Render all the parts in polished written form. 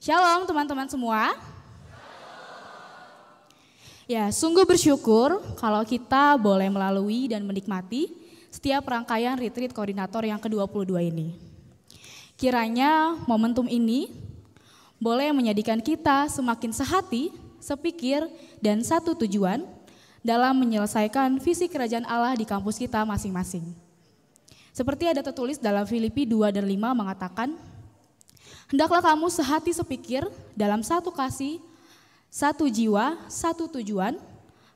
Shalom teman-teman semua. Ya, sungguh bersyukur kalau kita boleh melalui dan menikmati setiap rangkaian retreat koordinator yang ke-22 ini. Kiranya momentum ini boleh menjadikan kita semakin sehati, sepikir, dan satu tujuan dalam menyelesaikan visi kerajaan Allah di kampus kita masing-masing. Seperti ada tertulis dalam Filipi 2 dan 5 mengatakan, hendaklah kamu sehati sepikir dalam satu kasih, satu jiwa, satu tujuan.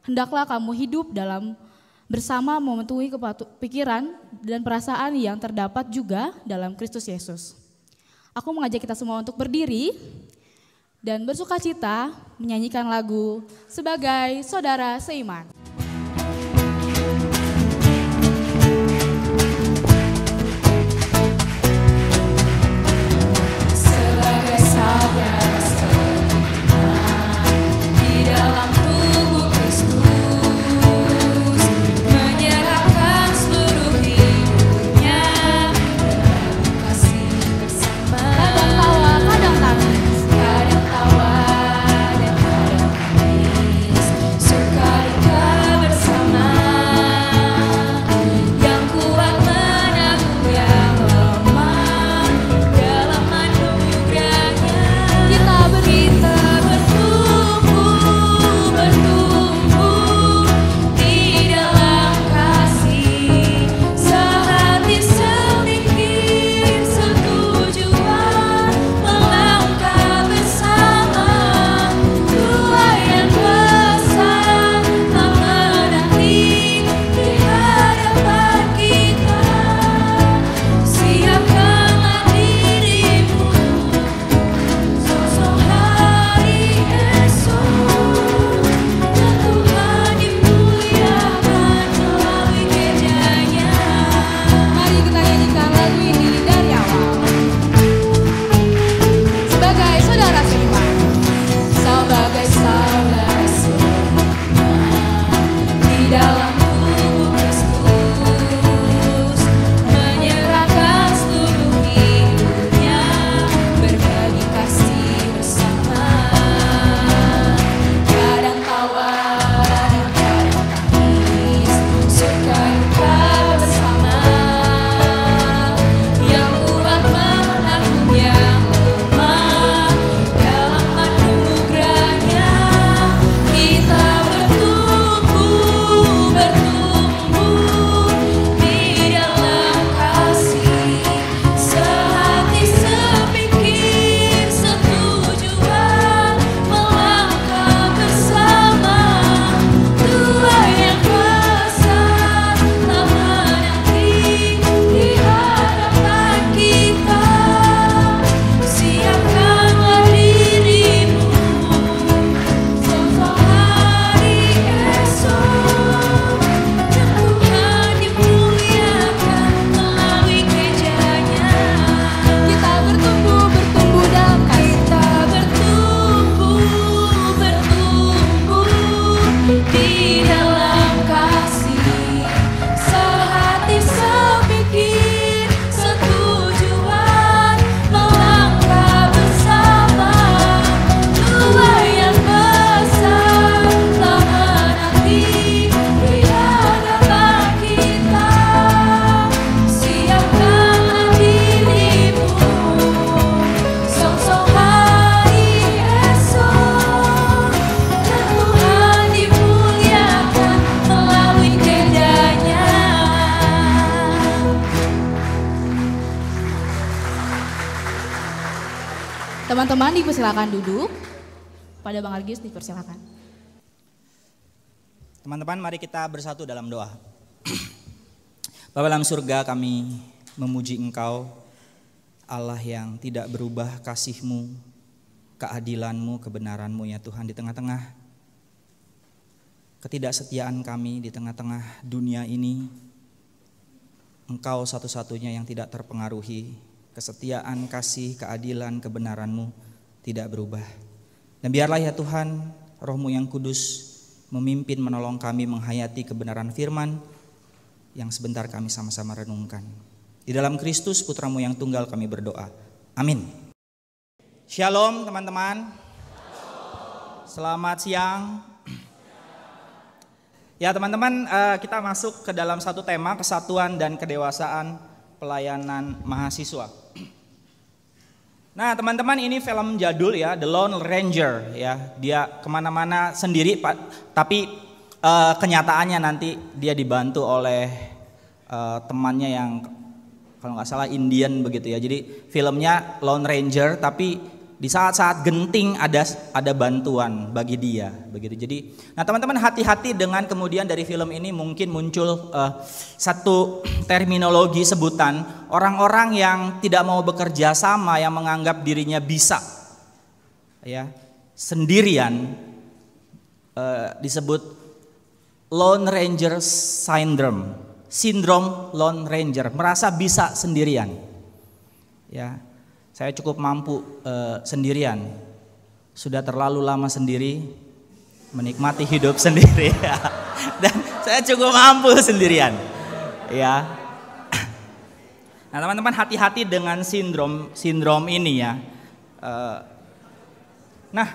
Hendaklah kamu hidup dalam bersama memenuhi pikiran dan perasaan yang terdapat juga dalam Kristus Yesus. Aku mengajak kita semua untuk berdiri dan bersukacita menyanyikan lagu Sebagai Saudara Seiman. Teman-teman dipersilakan duduk. Pada Bang Algius dipersilakan. Teman-teman, mari kita bersatu dalam doa. Bapa dalam surga, kami memuji Engkau, Allah yang tidak berubah kasih-Mu, keadilan-Mu, kebenaran-Mu ya Tuhan, di tengah-tengah ketidaksetiaan kami, di tengah-tengah dunia ini. Engkau satu-satunya yang tidak terpengaruhi. Kesetiaan, kasih, keadilan, kebenaran-Mu tidak berubah. Dan biarlah ya Tuhan, Roh-Mu yang kudus memimpin, menolong kami menghayati kebenaran firman yang sebentar kami sama-sama renungkan. Di dalam Kristus Putra-Mu yang tunggal kami berdoa. Amin. Shalom teman-teman. Selamat siang. Ya teman-teman, kita masuk ke dalam satu tema, kesatuan dan kedewasaan pelayanan mahasiswa. Nah teman-teman, ini film jadul ya, The Lone Ranger ya. Dia kemana-mana sendiri, tapi kenyataannya nanti dia dibantu oleh temannya yang kalau nggak salah Indian begitu ya. Jadi filmnya Lone Ranger, tapi di saat-saat genting ada bantuan bagi dia begitu. Jadi, nah teman-teman hati-hati dengan kemudian dari film ini mungkin muncul satu terminologi sebutan orang-orang yang tidak mau bekerja sama, yang menganggap dirinya bisa, ya sendirian, disebut Lone Ranger Syndrome, sindrom Lone Ranger, merasa bisa sendirian, ya. Saya cukup mampu sendirian, sudah terlalu lama sendiri, menikmati hidup sendiri, dan saya cukup mampu sendirian, ya. Nah teman-teman hati-hati dengan sindrom ini ya. Nah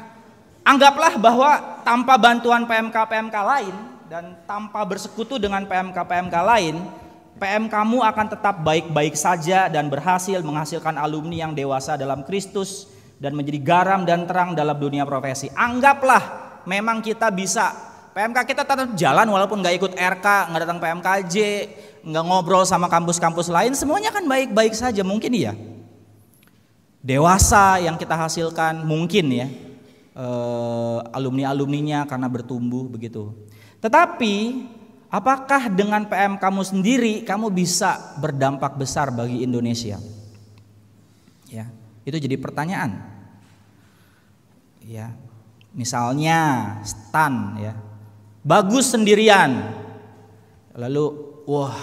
anggaplah bahwa tanpa bantuan PMK lain dan tanpa bersekutu dengan PMK lain, PMK-mu akan tetap baik-baik saja dan berhasil menghasilkan alumni yang dewasa dalam Kristus dan menjadi garam dan terang dalam dunia profesi. Anggaplah memang kita bisa, PMK kita tetap jalan walaupun nggak ikut RK, nggak datang PMKJ, nggak ngobrol sama kampus-kampus lain, semuanya kan baik-baik saja, mungkin iya. Dewasa yang kita hasilkan mungkin ya, alumni-alumninya karena bertumbuh begitu. Tetapi apakah dengan PM kamu sendiri kamu bisa berdampak besar bagi Indonesia? Ya, itu jadi pertanyaan. Ya, misalnya STAN ya, bagus sendirian, lalu wah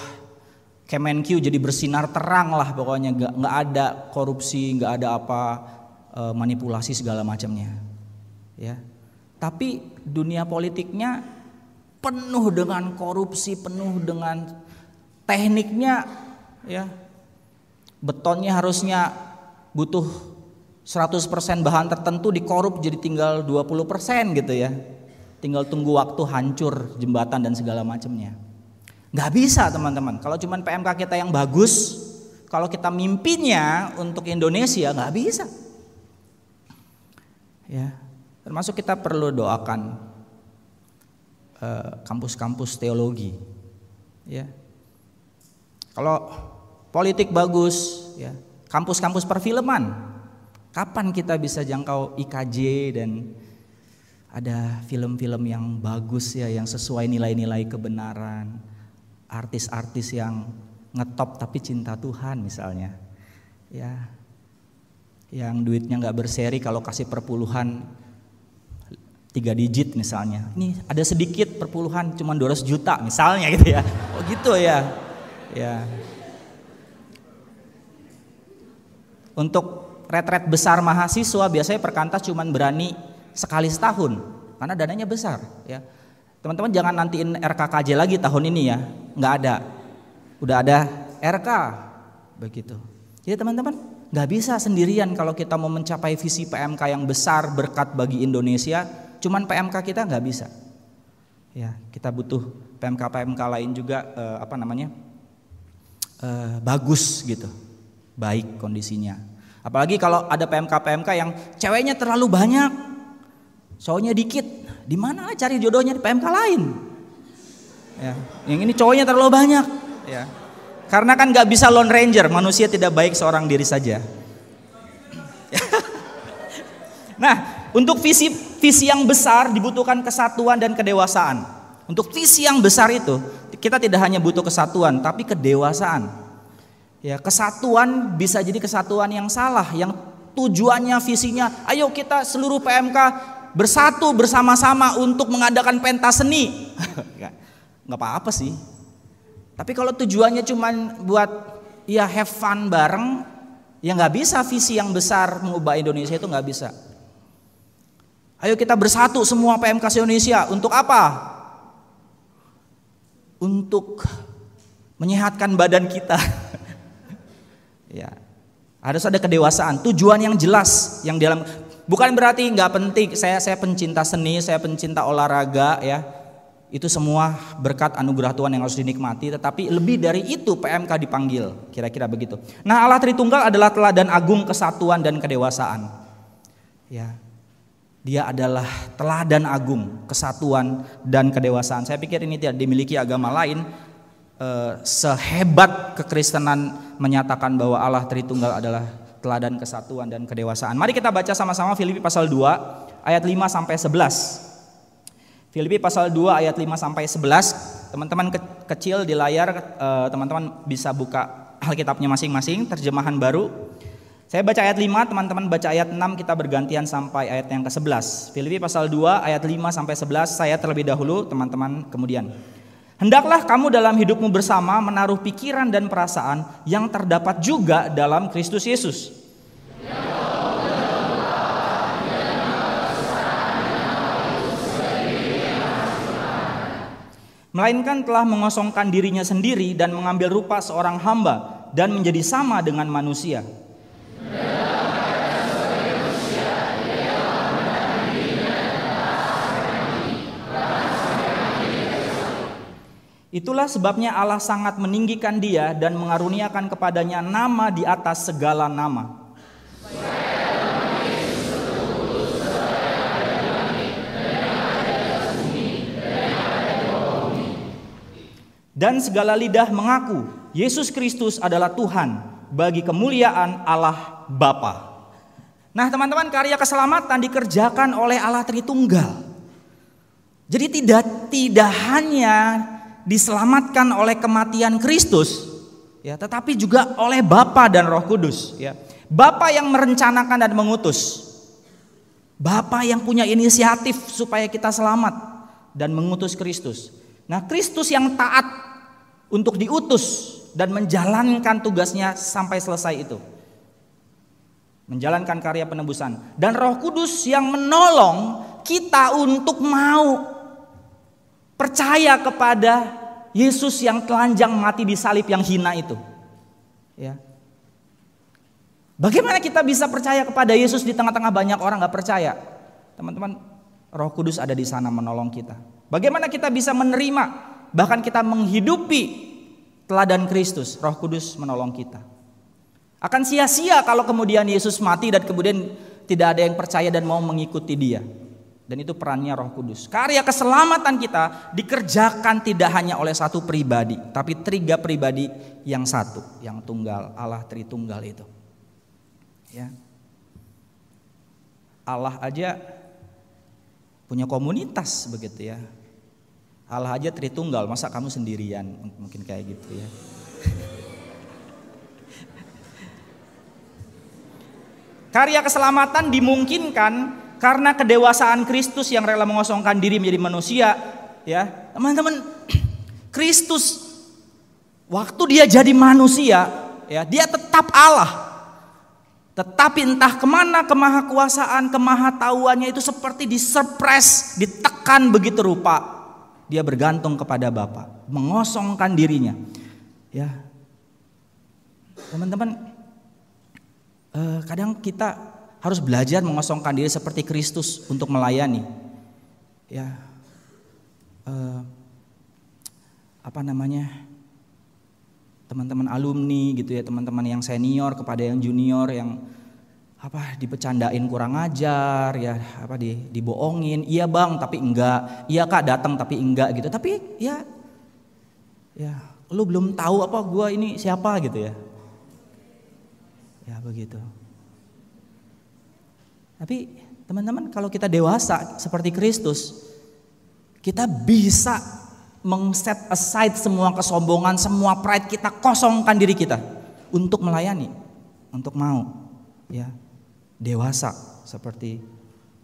Kemenq jadi bersinar terang lah pokoknya, nggak ada korupsi, nggak ada apa manipulasi segala macamnya. Ya, tapi dunia politiknya penuh dengan korupsi, penuh dengan tekniknya ya. Betonnya harusnya butuh 100% bahan tertentu, dikorup jadi tinggal 20% gitu ya. Tinggal tunggu waktu hancur jembatan dan segala macamnya. Nggak bisa teman-teman. Kalau cuman PMK kita yang bagus, kalau kita mimpinya untuk Indonesia nggak bisa. Ya, termasuk kita perlu doakan kampus-kampus teologi, ya. Kalau politik bagus, ya, kampus-kampus perfilman, kapan kita bisa jangkau IKJ dan ada film-film yang bagus ya, yang sesuai nilai-nilai kebenaran, artis-artis yang ngetop tapi cinta Tuhan misalnya, ya, yang duitnya nggak berseri, kalau kasih perpuluhan 3 digit misalnya, ini ada sedikit perpuluhan cuma 200 juta misalnya gitu ya. Oh gitu ya. Ya. Untuk retret besar mahasiswa biasanya perkantas cuma berani sekali setahun karena dananya besar ya. Teman-teman jangan nantiin RKKJ lagi tahun ini ya, nggak ada. Udah ada RK begitu. Jadi teman-teman nggak bisa sendirian kalau kita mau mencapai visi PMK yang besar berkat bagi Indonesia. Cuman PMK kita nggak bisa, ya kita butuh PMK lain juga bagus gitu, baik kondisinya. Apalagi kalau ada PMK yang ceweknya terlalu banyak, cowoknya dikit, di mana cari jodohnya di PMK lain? Ya, yang ini cowoknya terlalu banyak, ya. Karena kan nggak bisa Lone Ranger, manusia tidak baik seorang diri saja. Nah, untuk visi yang besar dibutuhkan kesatuan dan kedewasaan. Untuk visi yang besar itu kita tidak hanya butuh kesatuan tapi kedewasaan. Ya, kesatuan bisa jadi kesatuan yang salah, yang tujuannya visinya ayo kita seluruh PMK bersatu bersama-sama untuk mengadakan pentas seni. Nggak apa-apa sih. Tapi kalau tujuannya cuma buat ya have fun bareng, ya nggak bisa visi yang besar mengubah Indonesia itu nggak bisa. Ayo kita bersatu semua PMK Indonesia. Untuk apa? Untuk menyehatkan badan kita. Ya. Harus ada kedewasaan, tujuan yang jelas yang dalam, bukan berarti nggak penting. Saya pencinta seni, saya pencinta olahraga ya. Itu semua berkat anugerah Tuhan yang harus dinikmati, tetapi lebih dari itu PMK dipanggil, kira-kira begitu. Nah, Allah Tritunggal adalah teladan agung kesatuan dan kedewasaan. Ya. Dia adalah teladan agung kesatuan dan kedewasaan. Saya pikir ini tidak dimiliki agama lain sehebat kekristenan menyatakan bahwa Allah Tritunggal adalah teladan kesatuan dan kedewasaan. Mari kita baca sama-sama Filipi pasal 2 ayat 5 sampai 11. Filipi pasal 2 ayat 5 sampai 11. Teman-teman kecil di layar, teman-teman bisa buka Alkitabnya masing-masing, terjemahan baru. Saya baca ayat 5, teman-teman baca ayat 6, kita bergantian sampai ayat yang ke-11. Filipi pasal 2 ayat 5 sampai 11, saya terlebih dahulu, teman-teman kemudian. Hendaklah kamu dalam hidupmu bersama menaruh pikiran dan perasaan yang terdapat juga dalam Kristus Yesus. Melainkan telah mengosongkan dirinya sendiri dan mengambil rupa seorang hamba dan menjadi sama dengan manusia. Itulah sebabnya Allah sangat meninggikan dia dan mengaruniakan kepadanya nama di atas segala nama. Dan segala lidah mengaku Yesus Kristus adalah Tuhan bagi kemuliaan Allah Bapa. Nah, teman-teman, karya keselamatan dikerjakan oleh Allah Tritunggal. Jadi tidak hanya diselamatkan oleh kematian Kristus, ya, tetapi juga oleh Bapa dan Roh Kudus. Ya. Bapa yang merencanakan dan mengutus, Bapa yang punya inisiatif supaya kita selamat dan mengutus Kristus. Nah, Kristus yang taat untuk diutus dan menjalankan tugasnya sampai selesai itu. Menjalankan karya penebusan. Dan Roh Kudus yang menolong kita untuk mau percaya kepada Yesus yang telanjang mati di salib yang hina itu. Ya. Bagaimana kita bisa percaya kepada Yesus di tengah-tengah banyak orang gak percaya? Teman-teman, Roh Kudus ada di sana menolong kita. Bagaimana kita bisa menerima, bahkan kita menghidupi teladan Kristus? Roh Kudus menolong kita. Akan sia-sia kalau kemudian Yesus mati dan kemudian tidak ada yang percaya dan mau mengikuti dia. Dan itu perannya Roh Kudus. Karya keselamatan kita dikerjakan tidak hanya oleh satu pribadi, tapi tiga pribadi yang satu, yang tunggal, Allah Tritunggal itu. Ya. Allah aja punya komunitas begitu ya. Allah aja Tritunggal, masa kamu sendirian? Mungkin kayak gitu ya. Karya keselamatan dimungkinkan karena kedewasaan Kristus yang rela mengosongkan diri menjadi manusia, ya. Teman-teman, Kristus waktu dia jadi manusia, ya, dia tetap Allah. Tetapi entah kemana kemahakuasaan, kemahatauannya itu seperti disurprise, ditekan begitu rupa. Dia bergantung kepada Bapa, mengosongkan dirinya. Ya, teman-teman, kadang kita harus belajar mengosongkan diri seperti Kristus untuk melayani. Ya, teman-teman alumni gitu ya, teman-teman yang senior kepada yang junior yang dibecandain kurang ajar ya, dibohongin, iya bang tapi enggak, iya kak datang tapi enggak gitu, tapi ya lu belum tahu apa gua ini siapa gitu ya, ya begitu. Tapi teman-teman, kalau kita dewasa seperti Kristus, kita bisa meng-set aside semua kesombongan, semua pride kita, kosongkan diri kita untuk melayani, untuk mau ya dewasa seperti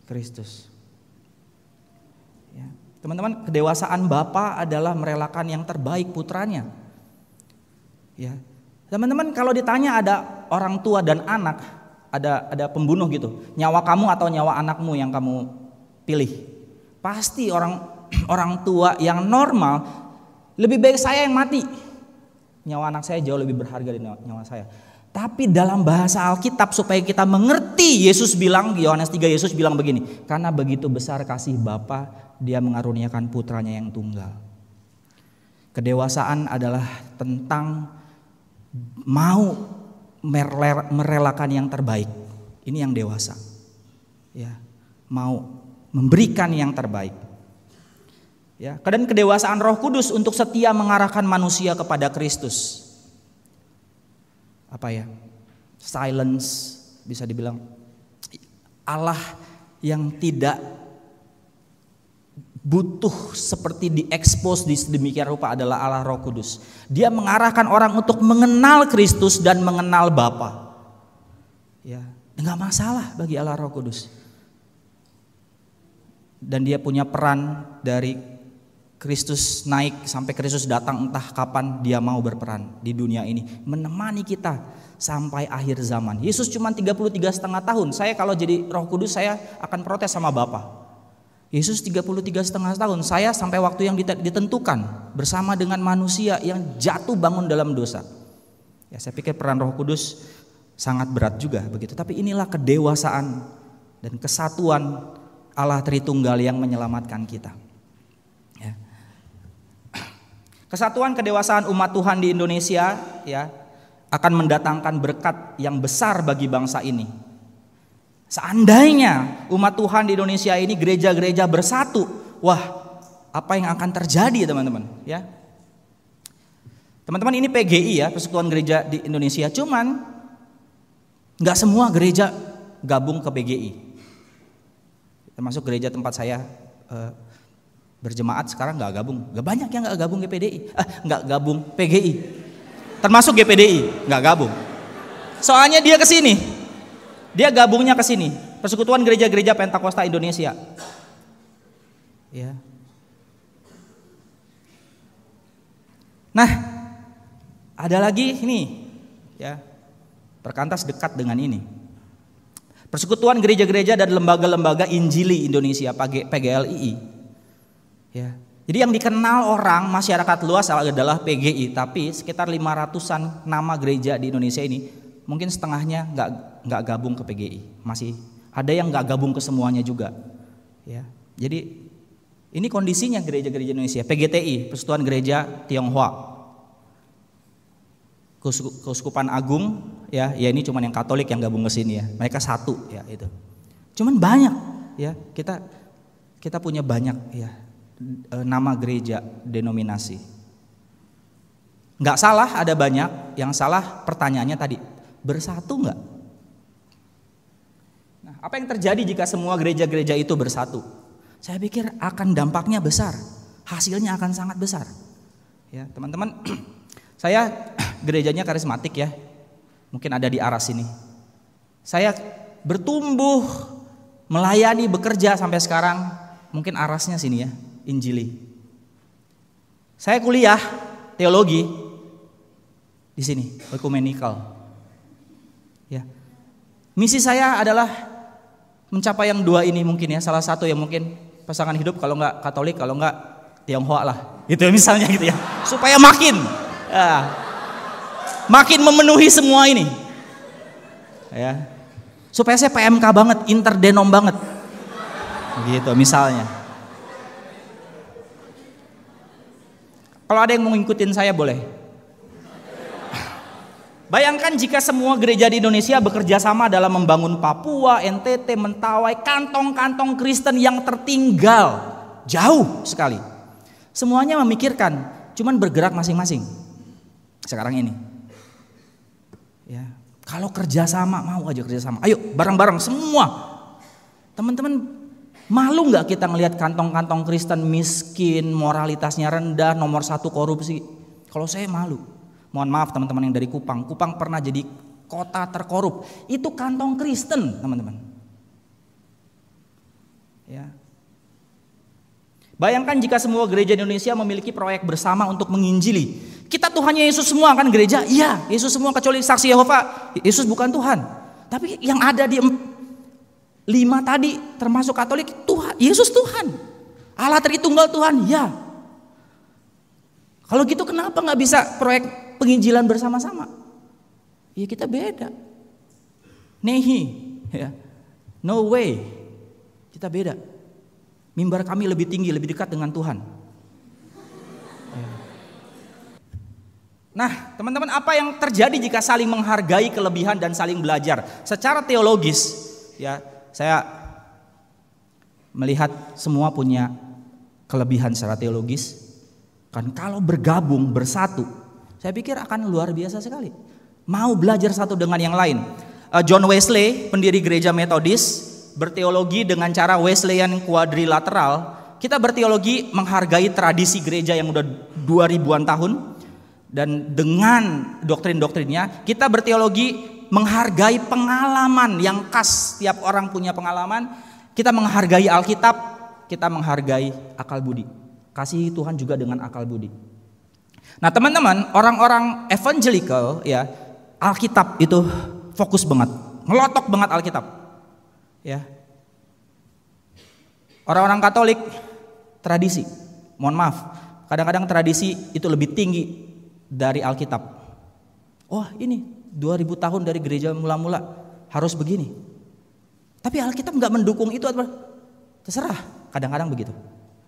Kristus. Ya. Teman-teman, kedewasaan Bapa adalah merelakan yang terbaik putranya. Ya. Teman-teman, kalau ditanya ada orang tua dan anak, ada pembunuh gitu, nyawa kamu atau nyawa anakmu yang kamu pilih? Pasti orang tua yang normal lebih baik saya yang mati. Nyawa anak saya jauh lebih berharga dari nyawa saya. Tapi dalam bahasa Alkitab supaya kita mengerti, Yesus bilang, Yohanes 3 Yesus bilang begini, karena begitu besar kasih Bapa, Dia mengaruniakan putranya yang tunggal. Kedewasaan adalah tentang mau merelakan yang terbaik. Ini yang dewasa. Ya, mau memberikan yang terbaik. Ya, dan kedewasaan Roh Kudus untuk setia mengarahkan manusia kepada Kristus. Apa ya? Silence, bisa dibilang Allah yang tidak butuh seperti diekspos di sedemikian rupa adalah Allah Roh Kudus. Dia mengarahkan orang untuk mengenal Kristus dan mengenal Bapa. Ya, enggak masalah bagi Allah Roh Kudus. Dan dia punya peran dari Kristus naik sampai Kristus datang, entah kapan dia mau berperan di dunia ini, menemani kita sampai akhir zaman. Yesus cuma 33,5 tahun. Saya kalau jadi Roh Kudus saya akan protes sama Bapa. Yesus 33,5 tahun, saya sampai waktu yang ditentukan bersama dengan manusia yang jatuh bangun dalam dosa. Ya, saya pikir peran Roh Kudus sangat berat juga begitu. Tapi inilah kedewasaan dan kesatuan Allah Tritunggal yang menyelamatkan kita. Ya. Kesatuan kedewasaan umat Tuhan di Indonesia ya akan mendatangkan berkat yang besar bagi bangsa ini. Seandainya umat Tuhan di Indonesia ini gereja-gereja bersatu, wah, apa yang akan terjadi teman-teman? Ya, teman-teman, ini PGI ya, Persekutuan Gereja di Indonesia. Cuman nggak semua gereja gabung ke PGI. Termasuk gereja tempat saya berjemaat sekarang nggak gabung. Nggak banyak yang nggak gabung GPDI, nggak gabung PGI. Termasuk GPDI nggak gabung. Soalnya dia ke sini, dia gabungnya ke sini, Persekutuan Gereja-Gereja Pentakosta Indonesia. Ya. Nah, ada lagi ini, ya, perkantas dekat dengan ini. Persekutuan Gereja-Gereja dan Lembaga-Lembaga Injili Indonesia, PGLII. Ya. Jadi yang dikenal orang masyarakat luas adalah PGI, tapi sekitar 500-an nama gereja di Indonesia ini mungkin setengahnya nggak gabung ke PGI, masih ada yang nggak gabung ke semuanya juga. Ya, jadi ini kondisinya gereja-gereja Indonesia. PGTI, Persekutuan Gereja Tionghoa, Keuskupan Agung, ya ini cuman yang Katolik yang gabung ke sini ya. Mereka satu ya itu. Cuman banyak ya kita punya banyak ya nama gereja denominasi. Nggak salah ada banyak, yang salah pertanyaannya tadi, bersatu nggak? Nah, apa yang terjadi jika semua gereja-gereja itu bersatu? Saya pikir akan dampaknya besar, hasilnya akan sangat besar. Ya teman-teman, saya gerejanya karismatik ya, mungkin ada di arah sini. Saya bertumbuh, melayani, bekerja sampai sekarang, mungkin arasnya sini ya, Injili. Saya kuliah teologi di sini, ekumenikal. Ya. Misi saya adalah mencapai yang dua ini mungkin ya, salah satu yang mungkin pasangan hidup, kalau nggak Katolik, kalau nggak Tionghoa lah, gitu misalnya gitu ya, supaya makin memenuhi semua ini, ya, supaya saya PMK banget, interdenom banget, gitu misalnya. Kalau ada yang mau ngikutin saya boleh. Bayangkan jika semua gereja di Indonesia bekerja sama dalam membangun Papua, NTT, Mentawai, kantong-kantong Kristen yang tertinggal jauh sekali. Semuanya memikirkan, cuman bergerak masing-masing. Sekarang ini, ya, kalau kerja sama, mau aja kerja sama. Ayo bareng-bareng semua. Teman-teman, malu nggak kita ngelihat kantong-kantong Kristen miskin, moralitasnya rendah, nomor 1 korupsi? Kalau saya malu. Mohon maaf teman-teman yang dari Kupang. Kupang pernah jadi kota terkorup. Itu kantong Kristen, teman-teman. Ya. Bayangkan jika semua gereja di Indonesia memiliki proyek bersama untuk menginjili. Kita Tuhannya Yesus semua kan gereja? Iya, Yesus semua kecuali saksi Yehova. Yesus bukan Tuhan. Tapi yang ada di 5 tadi termasuk Katolik, Tuhan, Yesus Tuhan, Allah Tritunggal Tuhan, ya. Kalau gitu kenapa nggak bisa proyek penginjilan bersama-sama? Ya kita beda. Nehi, ya. No way. Kita beda. Mimbar kami lebih tinggi, lebih dekat dengan Tuhan. Nah, teman-teman, apa yang terjadi jika saling menghargai kelebihan dan saling belajar? Secara teologis, ya, saya melihat semua punya kelebihan secara teologis. Kan kalau bergabung, bersatu, saya pikir akan luar biasa sekali. Mau belajar satu dengan yang lain. John Wesley, pendiri gereja Metodis, berteologi dengan cara Wesleyan quadrilateral. Kita berteologi menghargai tradisi gereja yang udah 2000-an tahun. Dan dengan doktrin-doktrinnya kita berteologi menghargai pengalaman yang khas, setiap orang punya pengalaman. Kita menghargai Alkitab, kita menghargai akal budi. Kasihi Tuhan juga dengan akal budi. Nah, teman-teman, orang-orang evangelical ya, Alkitab itu fokus banget, ngelotok banget Alkitab. Ya. Orang-orang Katolik tradisi. Mohon maaf, kadang-kadang tradisi itu lebih tinggi dari Alkitab. Oh, ini 2000 tahun dari gereja mula-mula harus begini. Tapi Alkitab nggak mendukung itu, terserah. Kadang-kadang begitu.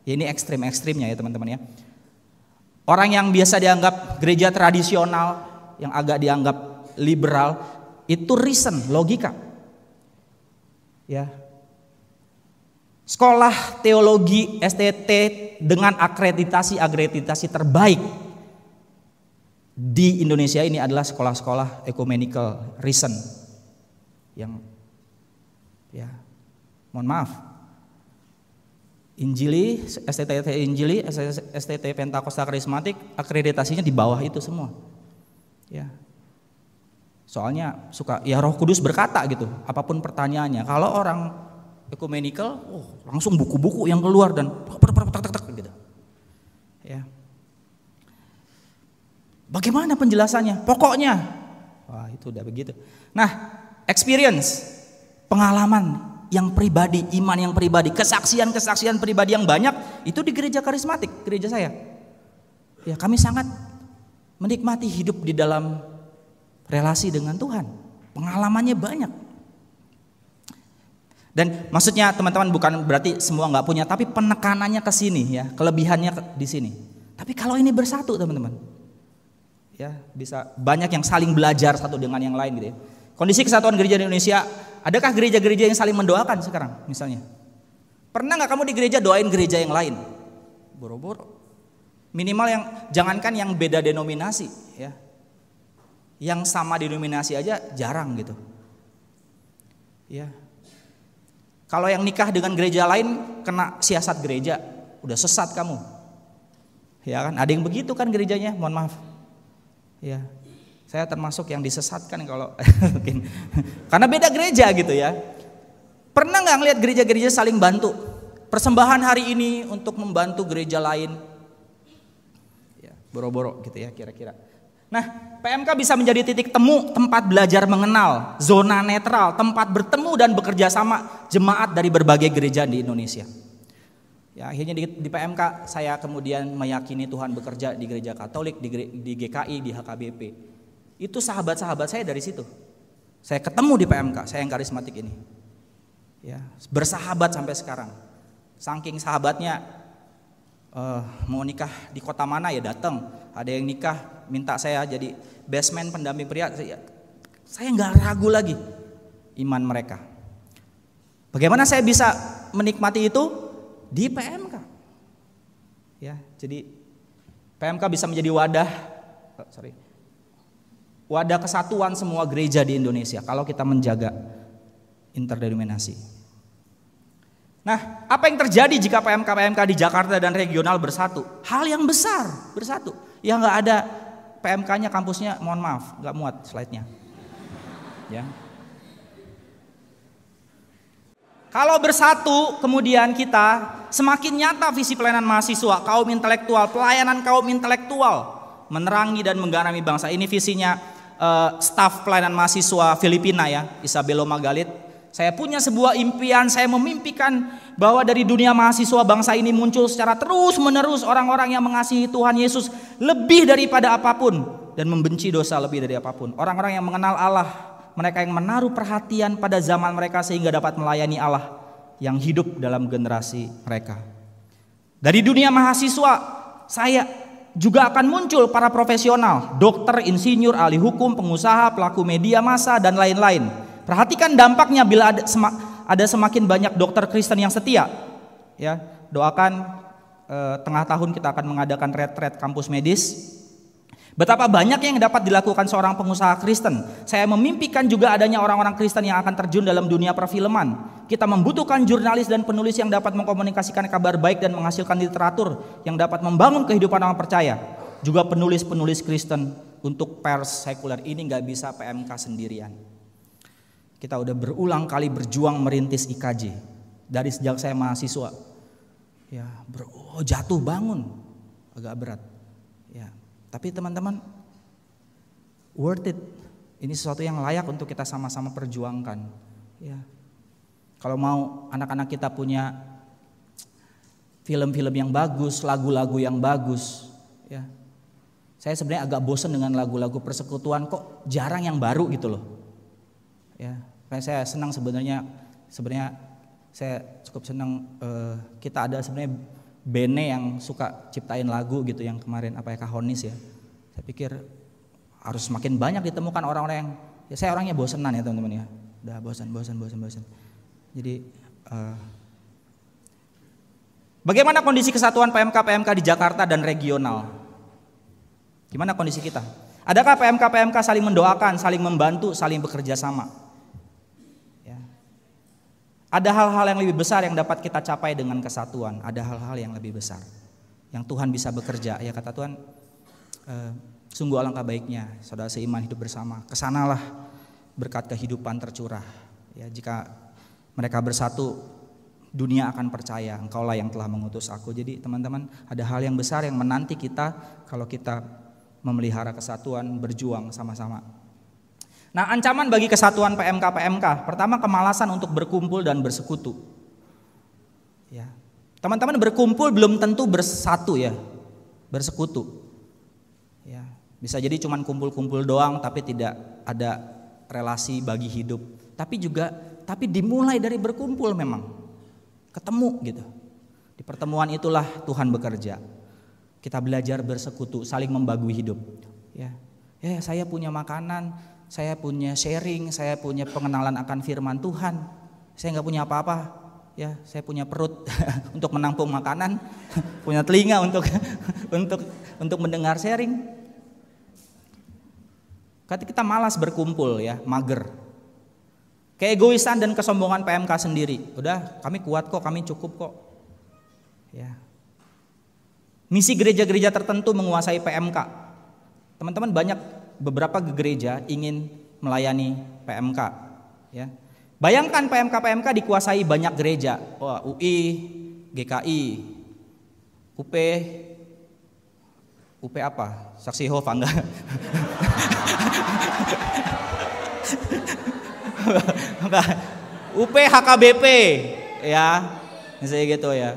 Ya, ini ekstrim-ekstrimnya ya teman-teman ya. Orang yang biasa dianggap gereja tradisional, yang agak dianggap liberal, itu reason, logika. Ya. Sekolah teologi STT dengan akreditasi terbaik di Indonesia ini adalah sekolah-sekolah ecumenical reason yang ya mohon maaf, Injili, STT Injili, STT Pentakosta Karismatik akreditasinya di bawah itu semua. Ya. Soalnya suka ya Roh Kudus berkata gitu, apapun pertanyaannya. Kalau orang ecumenical, langsung buku-buku yang keluar dan gitu. Ya. Bagaimana penjelasannya? Pokoknya, wah itu udah begitu. Nah, experience, pengalaman yang pribadi, iman yang pribadi, kesaksian pribadi yang banyak itu di gereja karismatik, gereja saya. Ya, kami sangat menikmati hidup di dalam relasi dengan Tuhan. Pengalamannya banyak. Dan maksudnya teman-teman bukan berarti semua nggak punya, tapi penekanannya ke sini ya, kelebihannya di sini. Tapi kalau ini bersatu teman-teman. Ya, bisa banyak yang saling belajar satu dengan yang lain gitu ya. Kondisi kesatuan gereja di Indonesia, adakah gereja-gereja yang saling mendoakan sekarang misalnya? Pernah nggak kamu di gereja doain gereja yang lain? Boro-boro. Minimal yang jangankan yang beda denominasi ya. Yang sama denominasi aja jarang gitu. Ya. Kalau yang nikah dengan gereja lain kena siasat gereja, udah sesat kamu. Ya kan, ada yang begitu kan gerejanya, mohon maaf. Ya, saya termasuk yang disesatkan kalau mungkin karena beda gereja gitu ya. Pernah nggak ngelihat gereja-gereja saling bantu? Persembahan hari ini untuk membantu gereja lain. Ya, boro-boro gitu ya kira-kira. Nah, PMK bisa menjadi titik temu, tempat belajar mengenal, zona netral, tempat bertemu dan bekerja sama jemaat dari berbagai gereja di Indonesia. Ya, akhirnya di PMK saya kemudian meyakini Tuhan bekerja di gereja Katolik, di GKI, di HKBP. Itu sahabat-sahabat saya dari situ. Saya ketemu di PMK, saya yang karismatik ini. Ya, bersahabat sampai sekarang. Saking sahabatnya, mau nikah di kota mana ya datang. Ada yang nikah minta saya jadi basement pendamping pria. Saya nggak ragu lagi iman mereka. Bagaimana saya bisa menikmati itu? Di PMK. Ya, jadi PMK bisa menjadi wadah kesatuan semua gereja di Indonesia kalau kita menjaga interdenominasi. Nah, apa yang terjadi jika PMK di Jakarta dan regional bersatu? Hal yang besar, bersatu. Ya nggak ada PMK-nya kampusnya, mohon maaf, nggak muat slide-nya. Ya. Kalau bersatu kemudian kita semakin nyata visi pelayanan mahasiswa, kaum intelektual, pelayanan kaum intelektual, menerangi dan menggarami bangsa. Ini visinya staf pelayanan mahasiswa Filipina ya, Isabelo Magalit. Saya punya sebuah impian, saya memimpikan bahwa dari dunia mahasiswa bangsa ini muncul secara terus menerus orang-orang yang mengasihi Tuhan Yesus lebih daripada apapun. dan membenci dosa lebih dari apapun. Orang-orang yang mengenal Allah, mereka yang menaruh perhatian pada zaman mereka sehingga dapat melayani Allah yang hidup dalam generasi mereka. Dari dunia mahasiswa, saya juga akan muncul para profesional, dokter, insinyur, ahli hukum, pengusaha, pelaku media massa, dan lain-lain. Perhatikan dampaknya bila ada semakin banyak dokter Kristen yang setia. Ya, doakan tengah tahun kita akan mengadakan retret kampus medis. Betapa banyak yang dapat dilakukan seorang pengusaha Kristen. Saya memimpikan juga adanya orang-orang Kristen yang akan terjun dalam dunia perfilman. Kita membutuhkan jurnalis dan penulis yang dapat mengkomunikasikan kabar baik dan menghasilkan literatur yang dapat membangun kehidupan orang percaya. Juga penulis-penulis Kristen untuk pers sekuler ini nggak bisa PMK sendirian. Kita udah berulang kali berjuang merintis IKJ dari sejak saya mahasiswa. Ya, jatuh bangun agak berat. Ya, tapi teman-teman, worth it. Ini sesuatu yang layak untuk kita sama-sama perjuangkan. Ya. Kalau mau anak-anak kita punya film-film yang bagus, lagu-lagu yang bagus, ya. Saya sebenarnya agak bosan dengan lagu-lagu persekutuan, kok jarang yang baru gitu loh. Ya, saya senang sebenarnya saya cukup senang kita ada sebenarnya band yang suka ciptain lagu gitu yang kemarin Kahonis ya. Saya pikir harus semakin banyak ditemukan orang-orang yang ya, saya orangnya bosenan ya teman-teman ya. Udah bosan. Jadi bagaimana kondisi kesatuan PMK di Jakarta dan regional? Gimana kondisi kita? Adakah PMK saling mendoakan, saling membantu, saling bekerja sama? Ya. Ada hal-hal yang lebih besar yang dapat kita capai dengan kesatuan. Ada hal-hal yang lebih besar yang Tuhan bisa bekerja. Ya kata Tuhan, sungguh alangkah baiknya saudara seiman hidup bersama. Kesanalah berkat kehidupan tercurah. Ya, jika mereka bersatu, dunia akan percaya Engkaulah yang telah mengutus aku. Jadi teman-teman, ada hal yang besar yang menanti kita kalau kita memelihara kesatuan, berjuang sama-sama. Nah, ancaman bagi kesatuan PMK, pertama kemalasan untuk berkumpul dan bersekutu. Ya, teman-teman berkumpul belum tentu bersatu ya, bersekutu. Ya, bisa jadi cuma kumpul-kumpul doang, tapi tidak ada relasi bagi hidup. Tapi dimulai dari berkumpul memang, ketemu gitu. Di pertemuan itulah Tuhan bekerja. Kita belajar bersekutu, saling membagi hidup. Ya, saya punya makanan, saya punya sharing, saya punya pengenalan akan firman Tuhan. Saya nggak punya apa-apa, ya saya punya perut untuk menampung makanan, punya telinga untuk mendengar sharing. Kita malas berkumpul ya, mager. Keegoisan dan kesombongan PMK sendiri. Udah, kami kuat kok, kami cukup kok. Ya. Misi gereja-gereja tertentu menguasai PMK. Teman-teman beberapa gereja ingin melayani PMK. Ya. Bayangkan PMK dikuasai banyak gereja. UI, GKI, UP apa? Saksi Yehova enggak? UP HKBP ya, misalnya gitu ya.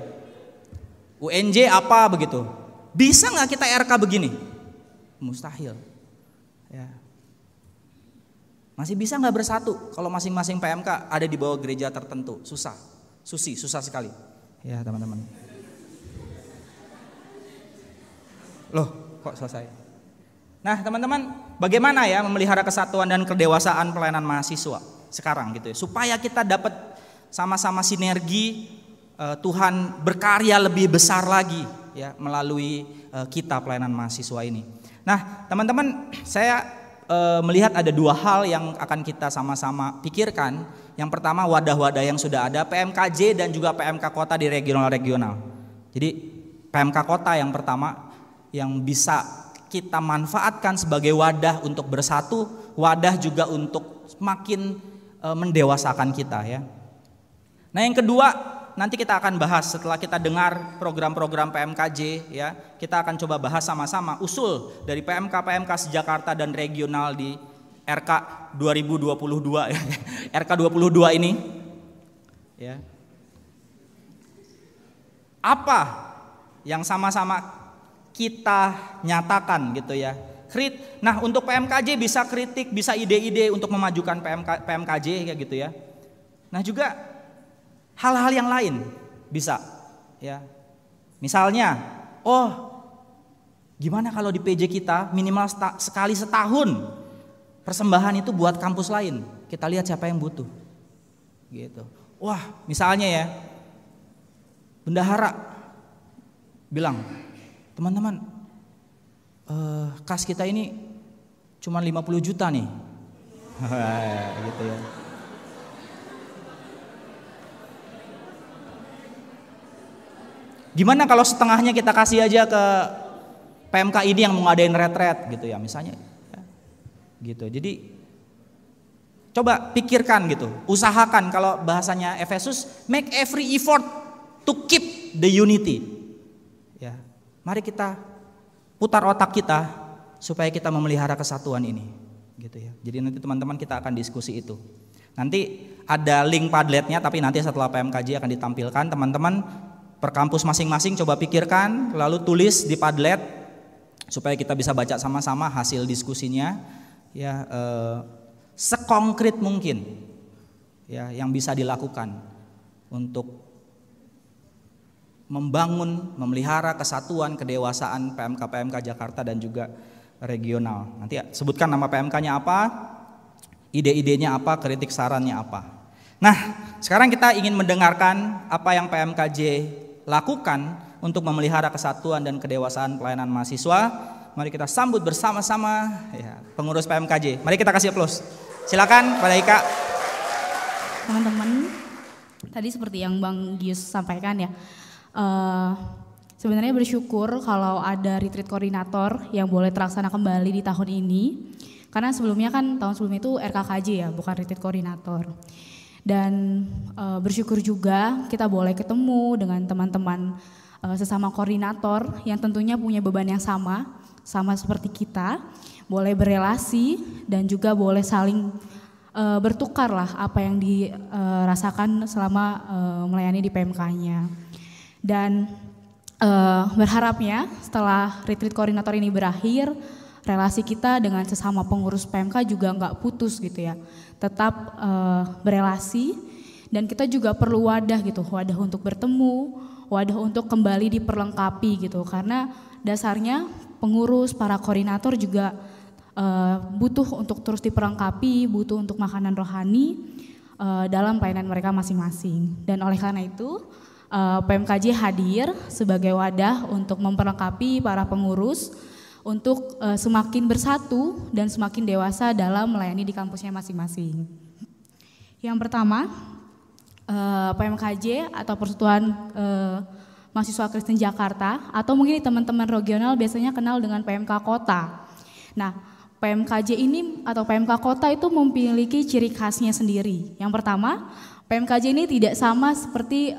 UNJ apa begitu. Bisa nggak kita RK begini? Mustahil. Ya. Masih bisa nggak bersatu kalau masing-masing PMK ada di bawah gereja tertentu? Susah sekali. Ya teman-teman. Loh, kok selesai? Nah teman-teman, bagaimana ya memelihara kesatuan dan kedewasaan pelayanan mahasiswa sekarang gitu ya, supaya kita dapat sama-sama sinergi, Tuhan berkarya lebih besar lagi ya melalui kita pelayanan mahasiswa ini. Nah teman-teman, saya melihat ada dua hal yang akan kita sama-sama pikirkan. Yang pertama, wadah-wadah yang sudah ada PMKJ dan juga PMK kota di regional-regional. Jadi PMK kota yang pertama yang bisa kita manfaatkan sebagai wadah untuk bersatu, wadah juga untuk semakin mendewasakan kita ya. Nah yang kedua, nanti kita akan bahas setelah kita dengar program-program PMKJ ya. Kita akan coba bahas sama-sama usul dari PMK se-Jakarta dan regional di RK 2022 ya. RK 22 ini ya. Apa yang sama-sama kita nyatakan gitu ya Nah, untuk PMKJ bisa kritik, bisa ide-ide untuk memajukan PMKJ kayak gitu ya. Nah, juga hal-hal yang lain bisa ya. Misalnya, gimana kalau di PJ kita minimal sekali setahun persembahan itu buat kampus lain. Kita lihat siapa yang butuh. Gitu. Wah, misalnya ya, bendahara bilang, teman-teman, kas kita ini cuma 50 juta nih. Gitu ya. Gimana kalau setengahnya kita kasih aja ke PMK ini yang mau ngadain retret gitu ya, misalnya. Ya. Gitu. Jadi coba pikirkan gitu, usahakan, kalau bahasanya Efesus, make every effort to keep the unity. Ya. Mari kita putar otak kita supaya kita memelihara kesatuan ini, gitu ya. Jadi nanti teman-teman kita akan diskusi itu. Nanti ada link Padletnya, tapi nanti setelah PMKJ akan ditampilkan. Teman-teman per kampus masing-masing coba pikirkan, lalu tulis di Padlet supaya kita bisa baca sama-sama hasil diskusinya. Ya, sekonkret mungkin, ya, yang bisa dilakukan untuk membangun, memelihara kesatuan, kedewasaan PMK Jakarta dan juga regional. Nanti sebutkan nama PMK-nya apa, ide-idenya apa, kritik sarannya apa. Nah, sekarang kita ingin mendengarkan apa yang PMKJ lakukan untuk memelihara kesatuan dan kedewasaan pelayanan mahasiswa. Mari kita sambut bersama-sama ya, pengurus PMKJ. Mari kita kasih aplaus. Silakan Pak Ika. Teman-teman, tadi seperti yang Bang Gius sampaikan ya. Sebenarnya bersyukur kalau ada retreat koordinator yang boleh terlaksana kembali di tahun ini, karena sebelumnya kan tahun sebelumnya itu RKKJ ya, bukan retreat koordinator. Dan bersyukur juga kita boleh ketemu dengan teman-teman sesama koordinator yang tentunya punya beban yang sama seperti kita, boleh berelasi dan juga boleh saling bertukar lah apa yang dirasakan selama melayani di PMK-nya. Dan berharapnya setelah retreat koordinator ini berakhir, relasi kita dengan sesama pengurus PMK juga nggak putus gitu ya, tetap berelasi. Dan kita juga perlu wadah gitu, wadah untuk bertemu, wadah untuk kembali diperlengkapi gitu, karena dasarnya pengurus, para koordinator juga butuh untuk terus diperlengkapi, butuh untuk makanan rohani dalam pelayanan mereka masing-masing. Dan oleh karena itu PMKJ hadir sebagai wadah untuk memperlengkapi para pengurus untuk semakin bersatu dan semakin dewasa dalam melayani di kampusnya masing-masing. Yang pertama, PMKJ atau Persatuan Mahasiswa Kristen Jakarta, atau mungkin teman-teman regional biasanya kenal dengan PMK Kota. Nah, PMKJ ini atau PMK Kota itu memiliki ciri khasnya sendiri. Yang pertama, PMKJ ini tidak sama seperti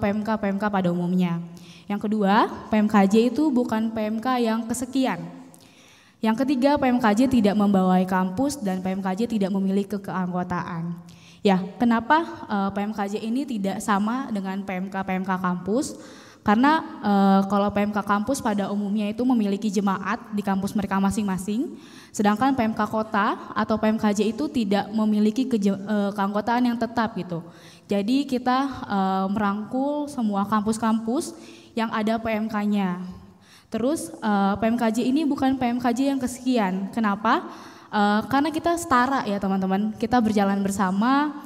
PMK-PMK pada umumnya. Yang kedua, PMKJ itu bukan PMK yang kesekian. Yang ketiga, PMKJ tidak membawai kampus dan PMKJ tidak memiliki keanggotaan. Ya, kenapa PMKJ ini tidak sama dengan PMK-PMK kampus? Karena kalau PMK kampus pada umumnya itu memiliki jemaat di kampus mereka masing-masing, sedangkan PMK kota atau PMKJ itu tidak memiliki keanggotaan yang tetap gitu. Jadi kita merangkul semua kampus-kampus yang ada PMK-nya. Terus PMKJ ini bukan PMKJ yang kesekian. Kenapa? Karena kita setara ya teman-teman, kita berjalan bersama.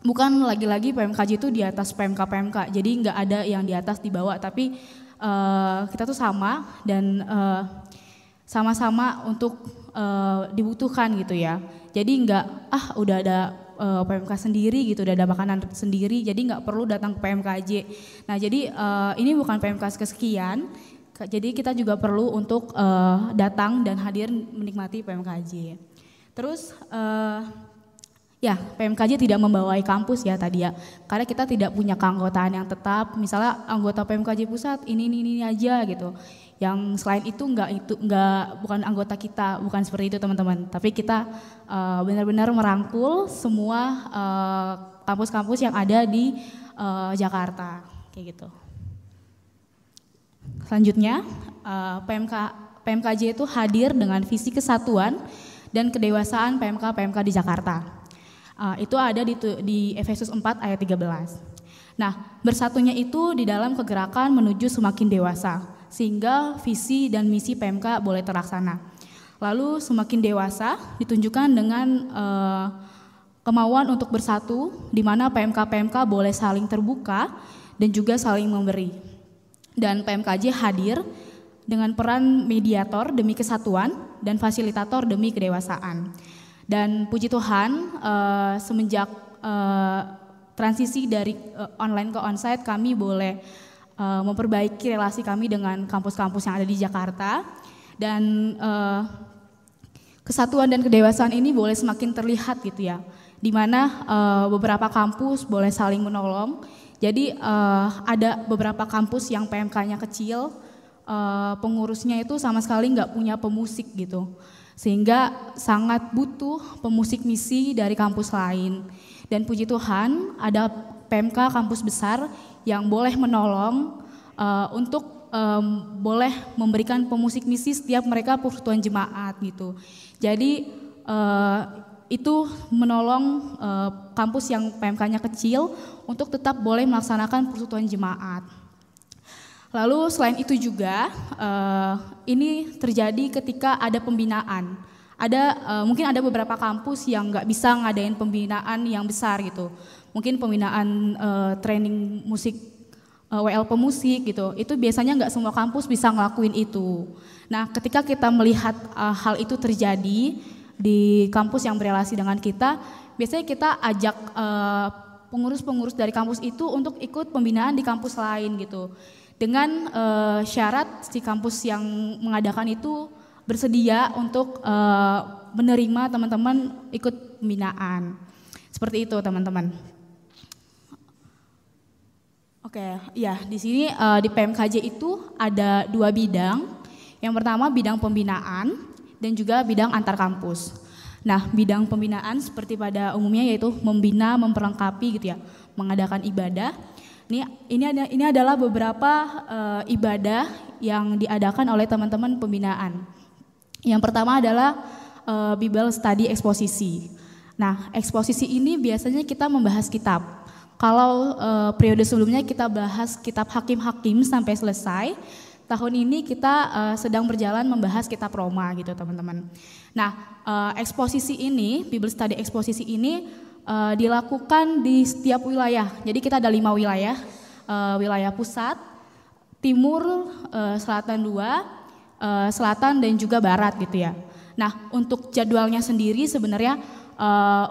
Bukan lagi-lagi PMKJ itu di atas PMK-PMK, jadi nggak ada yang di atas di bawah, tapi kita tuh sama dan sama-sama untuk dibutuhkan gitu ya. Jadi nggak udah ada PMK sendiri gitu, udah ada makanan sendiri, jadi nggak perlu datang ke PMKJ. Nah jadi ini bukan PMK kesekian, jadi kita juga perlu untuk datang dan hadir menikmati PMKJ. Terus ya, PMKJ tidak membawai kampus ya tadi ya, karena kita tidak punya keanggotaan yang tetap. Misalnya anggota PMKJ pusat ini aja gitu. Yang selain itu bukan anggota kita, bukan seperti itu teman-teman. Tapi kita benar-benar merangkul semua kampus-kampus yang ada di Jakarta, kayak gitu. Selanjutnya PMK PMKJ itu hadir dengan visi kesatuan dan kedewasaan PMK-PMK di Jakarta. Itu ada di Efesus 4 ayat 13. Nah, bersatunya itu di dalam kegerakan menuju semakin dewasa, sehingga visi dan misi PMK boleh terlaksana. Lalu semakin dewasa ditunjukkan dengan kemauan untuk bersatu, di mana PMK-PMK boleh saling terbuka dan juga saling memberi. Dan PMKJ hadir dengan peran mediator demi kesatuan dan fasilitator demi kedewasaan. Dan puji Tuhan, semenjak transisi dari online ke onsite, kami boleh memperbaiki relasi kami dengan kampus-kampus yang ada di Jakarta. Dan kesatuan dan kedewasaan ini boleh semakin terlihat gitu ya, di mana beberapa kampus boleh saling menolong. Jadi ada beberapa kampus yang PMK-nya kecil, pengurusnya itu sama sekali nggak punya pemusik gitu, sehingga sangat butuh pemusik misi dari kampus lain. Dan puji Tuhan ada PMK kampus besar yang boleh menolong untuk boleh memberikan pemusik misi setiap mereka persekutuan jemaat gitu. Jadi itu menolong kampus yang PMK-nya kecil untuk tetap boleh melaksanakan persekutuan jemaat. Lalu selain itu juga ini terjadi ketika ada pembinaan. Mungkin ada beberapa kampus yang nggak bisa ngadain pembinaan yang besar gitu. Mungkin pembinaan training musik WL pemusik gitu. Itu biasanya nggak semua kampus bisa ngelakuin itu. Nah, ketika kita melihat hal itu terjadi di kampus yang berelasi dengan kita, biasanya kita ajak pengurus-pengurus dari kampus itu untuk ikut pembinaan di kampus lain gitu. Dengan syarat si kampus yang mengadakan itu bersedia untuk menerima teman-teman ikut pembinaan. Seperti itu teman-teman. Oke, ya di sini di PMKJ itu ada 2 bidang. Yang pertama bidang pembinaan dan juga bidang antar kampus. Nah, bidang pembinaan seperti pada umumnya yaitu membina, memperlengkapi gitu ya, mengadakan ibadah. Ini adalah beberapa ibadah yang diadakan oleh teman-teman pembinaan. Yang pertama adalah Bible Study Eksposisi. Nah, eksposisi ini biasanya kita membahas kitab. Kalau periode sebelumnya kita bahas kitab Hakim-Hakim sampai selesai, tahun ini kita sedang berjalan membahas kitab Roma gitu teman-teman. Nah, eksposisi ini, Bible Study Eksposisi ini dilakukan di setiap wilayah. Jadi kita ada 5 wilayah, wilayah pusat, timur, selatan 2, selatan dan juga barat gitu ya. Nah, untuk jadwalnya sendiri sebenarnya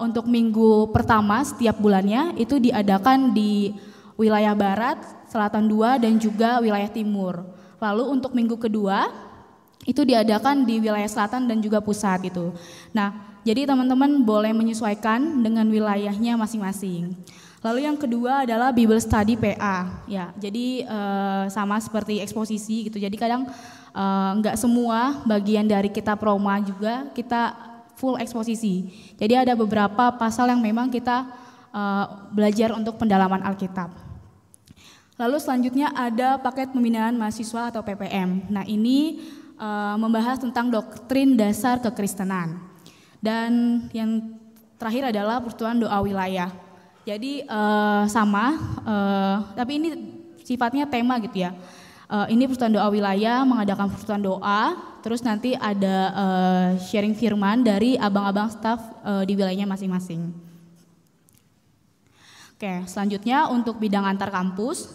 untuk minggu pertama setiap bulannya itu diadakan di wilayah barat, selatan 2 dan juga wilayah timur. Lalu untuk minggu kedua itu diadakan di wilayah selatan dan juga pusat gitu. Nah, jadi teman-teman boleh menyesuaikan dengan wilayahnya masing-masing. Lalu yang kedua adalah Bible Study PA. Ya, jadi sama seperti eksposisi gitu. Jadi kadang nggak semua bagian dari kitab Roma juga kita full eksposisi. Jadi ada beberapa pasal yang memang kita belajar untuk pendalaman Alkitab. Lalu selanjutnya ada paket pembinaan mahasiswa atau PPM. Nah, ini membahas tentang doktrin dasar kekristenan. Dan yang terakhir adalah persekutuan doa wilayah. Jadi tapi ini sifatnya tema gitu ya. Ini persekutuan doa wilayah, mengadakan persekutuan doa, terus nanti ada sharing firman dari abang-abang staf di wilayahnya masing-masing. Oke, selanjutnya untuk bidang antar kampus.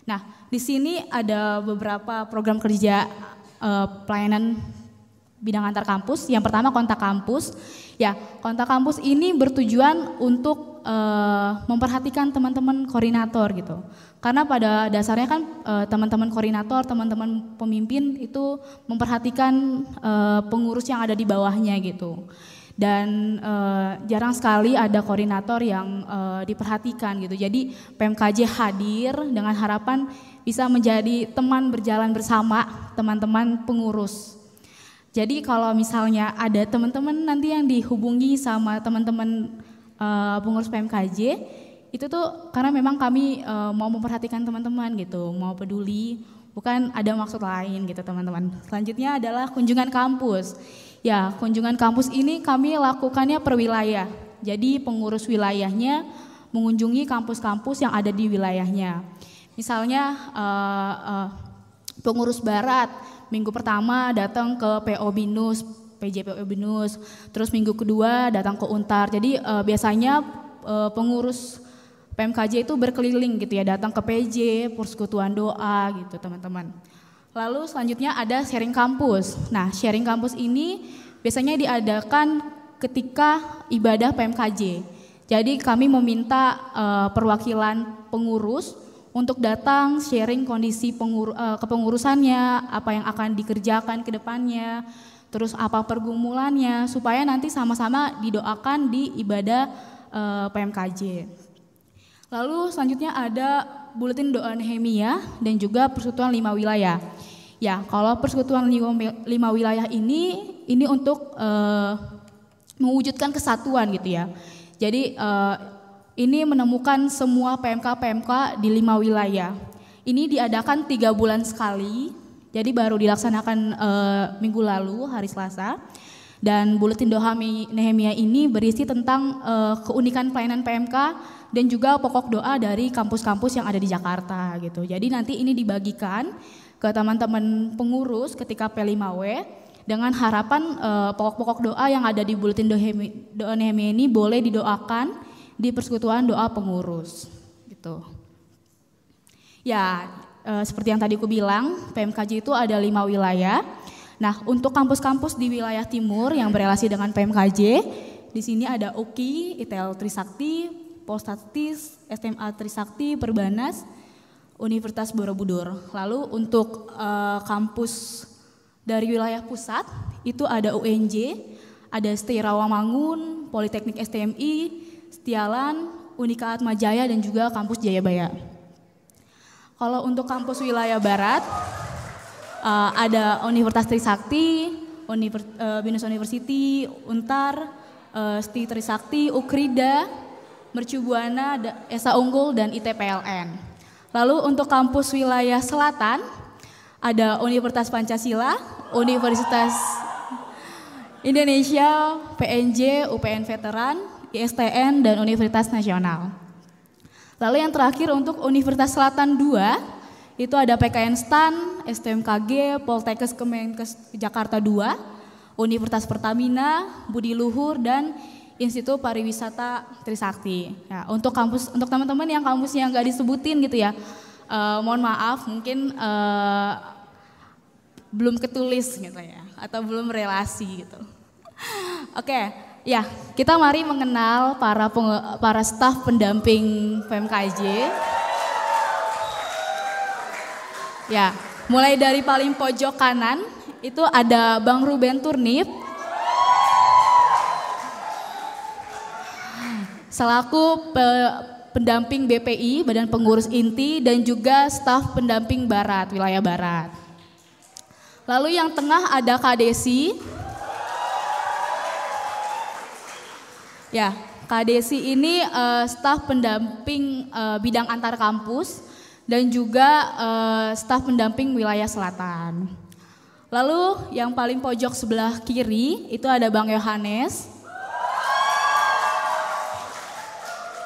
Nah, di sini ada beberapa program kerja pelayanan bidang antar kampus. Yang pertama kontak kampus. Ya, kontak kampus ini bertujuan untuk memperhatikan teman-teman koordinator gitu. Karena pada dasarnya kan teman-teman koordinator, teman-teman pemimpin itu memperhatikan pengurus yang ada di bawahnya gitu. Dan jarang sekali ada koordinator yang diperhatikan gitu. Jadi PMKJ hadir dengan harapan bisa menjadi teman berjalan bersama teman-teman pengurus. Jadi kalau misalnya ada teman-teman nanti yang dihubungi sama teman-teman pengurus PMKJ, itu tuh karena memang kami mau memperhatikan teman-teman gitu, mau peduli, bukan ada maksud lain gitu teman-teman. Selanjutnya adalah kunjungan kampus. Ya, kunjungan kampus ini kami lakukannya per wilayah. Jadi pengurus wilayahnya mengunjungi kampus-kampus yang ada di wilayahnya. Misalnya pengurus Barat minggu pertama datang ke PO Binus, PJPO Binus, terus minggu kedua datang ke Untar. Jadi biasanya pengurus PMKJ itu berkeliling gitu ya, datang ke PJ, persekutuan doa gitu teman-teman. Lalu selanjutnya ada sharing kampus. Nah, sharing kampus ini biasanya diadakan ketika ibadah PMKJ. Jadi kami meminta perwakilan pengurus untuk datang sharing kondisi kepengurusannya, apa yang akan dikerjakan ke depannya, terus apa pergumulannya, supaya nanti sama-sama didoakan di ibadah PMKJ. Lalu selanjutnya ada buletin doa Nehemia dan juga persekutuan 5 wilayah. Ya, kalau persekutuan 5 wilayah ini untuk mewujudkan kesatuan gitu ya. Jadi ini menemukan semua PMK di 5 wilayah. Ini diadakan 3 bulan sekali, jadi baru dilaksanakan minggu lalu hari Selasa. Dan buletin doa Nehemia ini berisi tentang keunikan pelayanan PMK dan juga pokok doa dari kampus-kampus yang ada di Jakarta gitu. Jadi nanti ini dibagikan ke teman-teman pengurus ketika P5W dengan harapan pokok-pokok doa yang ada di buletin doa Nehemia ini boleh didoakan di persekutuan doa pengurus gitu. Ya, seperti yang tadi aku bilang, PMKJ itu ada 5 wilayah. Nah, untuk kampus-kampus di wilayah timur yang berelasi dengan PMKJ, di sini ada UKI, ITL Trisakti, Polstatis, SMA Trisakti, Perbanas, Universitas Borobudur. Lalu untuk kampus dari wilayah pusat itu ada UNJ, ada STI Rawamangun, Politeknik STMI, Setialan, Unika Atmajaya dan juga kampus Jayabaya. Kalau untuk kampus wilayah barat ada Universitas Trisakti, Binus University, Untar, STI Trisakti, Ukrida, Mercu Buana, Esa Unggul dan ITPLN. Lalu untuk kampus wilayah selatan ada Universitas Pancasila, Universitas Indonesia, PNJ, UPN Veteran, ISTN dan Universitas Nasional. Lalu yang terakhir untuk Universitas Selatan 2 itu ada PKN STAN, STMKG, Poltekkes Kemenkes Jakarta 2, Universitas Pertamina, Budi Luhur dan Institut Pariwisata Trisakti. Ya, untuk teman-teman yang kampusnya nggak disebutin gitu ya, mohon maaf mungkin belum ketulis gitu ya, atau belum relasi gitu. Oke, ya kita mari mengenal para staf pendamping PMKJ. Ya, mulai dari paling pojok kanan itu ada Bang Ruben Turnip selaku pendamping BPI, Badan Pengurus Inti, dan juga staf pendamping Barat, wilayah Barat. Lalu yang tengah ada Kak Desi. Ya, Kak Desi ini staf pendamping bidang antar kampus dan juga staf pendamping wilayah selatan. Lalu yang paling pojok sebelah kiri itu ada Bang Yohanes.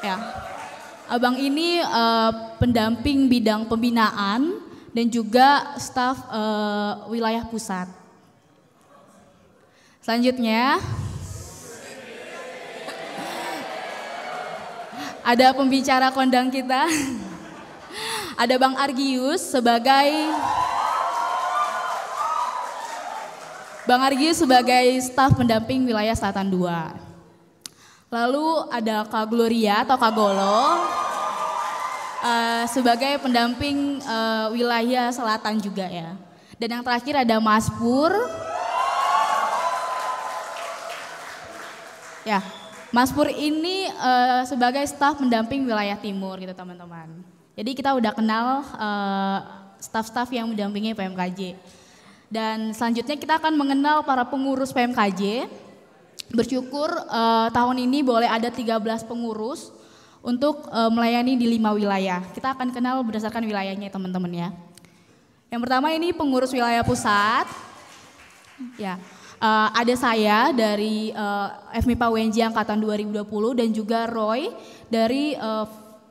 Ya, Abang ini pendamping bidang pembinaan dan juga staf wilayah pusat. Selanjutnya ada pembicara kondang kita. Ada Bang Argius sebagai staf pendamping wilayah Selatan 2. Lalu ada Kak Gloria atau Kak Golo sebagai pendamping wilayah selatan juga ya. Dan yang terakhir ada Mas Pur. Ya, Mas Pur ini sebagai staf pendamping wilayah timur gitu teman-teman. Jadi kita udah kenal staf-staf yang mendampingi PMKJ. Dan selanjutnya kita akan mengenal para pengurus PMKJ. Bersyukur tahun ini boleh ada 13 pengurus untuk melayani di 5 wilayah. Kita akan kenal berdasarkan wilayahnya teman-teman ya. Yang pertama ini pengurus wilayah pusat. Ya, ada saya dari FMIPA UNJ angkatan 2020 dan juga Roy dari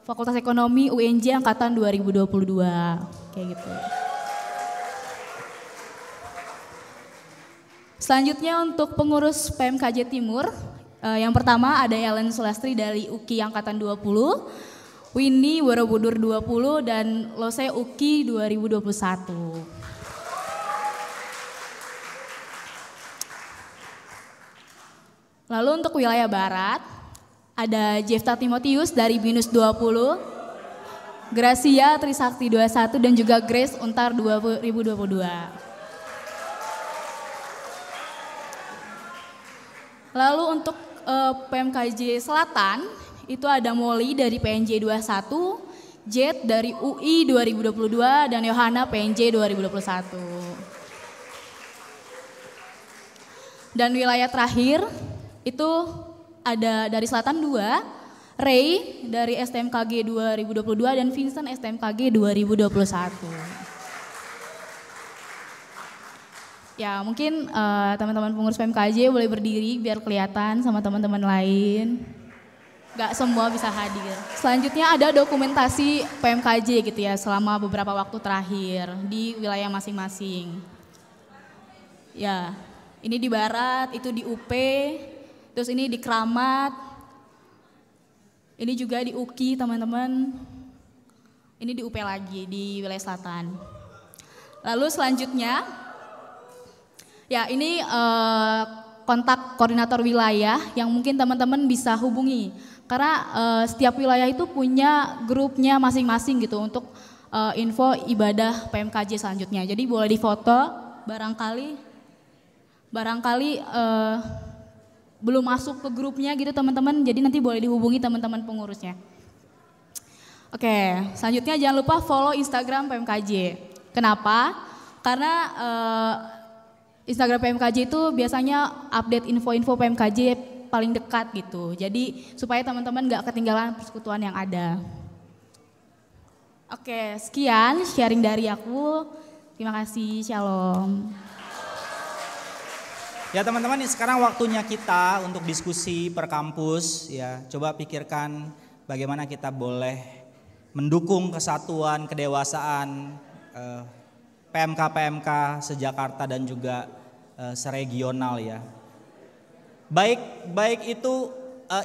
Fakultas Ekonomi UNJ angkatan 2022. Kayak gitu. Selanjutnya untuk pengurus PMKJ Timur, yang pertama ada Ellen Sulastri dari UKI angkatan 20. Winnie Borobudur 20 dan Lose Uki 2021. Lalu untuk wilayah barat ada Jefta Timotius dari BINUS 20, Gracia Trisakti 21 dan juga Grace Untar 2022. Lalu untuk PMKJ Selatan itu ada Molly dari PNJ 21, Jet dari UI 2022, dan Yohana PNJ 2021. Dan wilayah terakhir itu ada dari Selatan 2, Ray dari STMKG 2022 dan Vincent STMKG 2021. Ya mungkin teman-teman pengurus PMKJ boleh berdiri biar kelihatan sama teman-teman lain. Gak semua bisa hadir. Selanjutnya ada dokumentasi PMKJ gitu ya selama beberapa waktu terakhir di wilayah masing-masing. Ya, ini di Barat, itu di UP, terus ini di Kramat, ini juga di UKI teman-teman, ini di UP lagi di wilayah selatan. Lalu selanjutnya, ya ini kontak koordinator wilayah yang mungkin teman-teman bisa hubungi. Karena setiap wilayah itu punya grupnya masing-masing gitu untuk info ibadah PMKJ selanjutnya. Jadi boleh difoto, barangkali belum masuk ke grupnya gitu teman-teman. Jadi nanti boleh dihubungi teman-teman pengurusnya. Oke, selanjutnya jangan lupa follow Instagram PMKJ. Kenapa? Karena Instagram PMKJ itu biasanya update info-info PMKJ paling dekat gitu. Jadi supaya teman-teman gak ketinggalan persekutuan yang ada. Oke, sekian sharing dari aku. Terima kasih, shalom. Ya teman-teman, sekarang waktunya kita untuk diskusi per kampus ya. Coba pikirkan bagaimana kita boleh mendukung kesatuan, kedewasaan PMK-PMK se-Jakarta dan juga seregional ya. Baik itu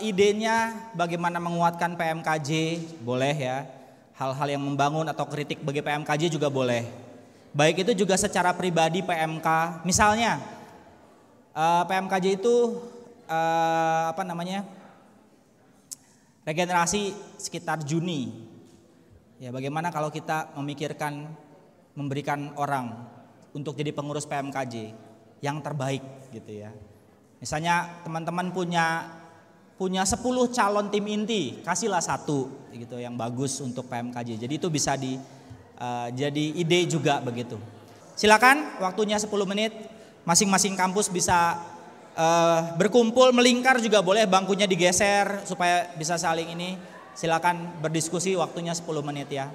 idenya bagaimana menguatkan PMKJ boleh ya. Hal-hal yang membangun atau kritik bagi PMKJ juga boleh. Baik itu juga secara pribadi PMK. Misalnya PMKJ itu regenerasi sekitar Juni. Ya bagaimana kalau kita memikirkan memberikan orang untuk jadi pengurus PMKJ yang terbaik gitu ya. Misalnya teman-teman punya 10 calon tim inti, kasihlah satu gitu yang bagus untuk PMKJ. Jadi itu bisa jadi ide juga begitu. Silakan waktunya 10 menit, masing-masing kampus bisa berkumpul, melingkar juga boleh, bangkunya digeser supaya bisa saling ini. Silakan berdiskusi, waktunya 10 menit ya.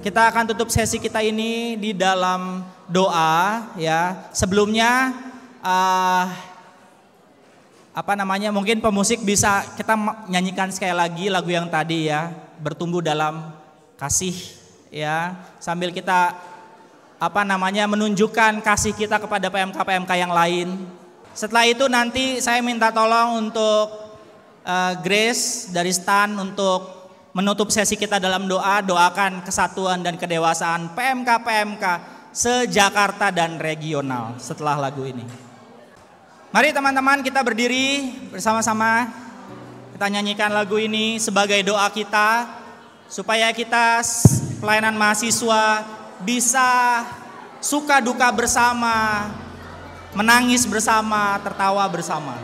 kita akan tutup sesi kita ini di dalam doa ya. Sebelumnya mungkin pemusik bisa kita nyanyikan sekali lagi lagu yang tadi ya, bertumbuh dalam kasih ya, sambil kita menunjukkan kasih kita kepada PMK yang lain. Setelah itu nanti saya minta tolong untuk Grace dari Stan untuk menutup sesi kita dalam doa. Doakan kesatuan dan kedewasaan PMK se-Jakarta dan regional setelah lagu ini. Mari teman-teman kita berdiri bersama-sama. Kita nyanyikan lagu ini sebagai doa kita supaya kita pelayanan mahasiswa bisa suka duka bersama, menangis bersama, tertawa bersama.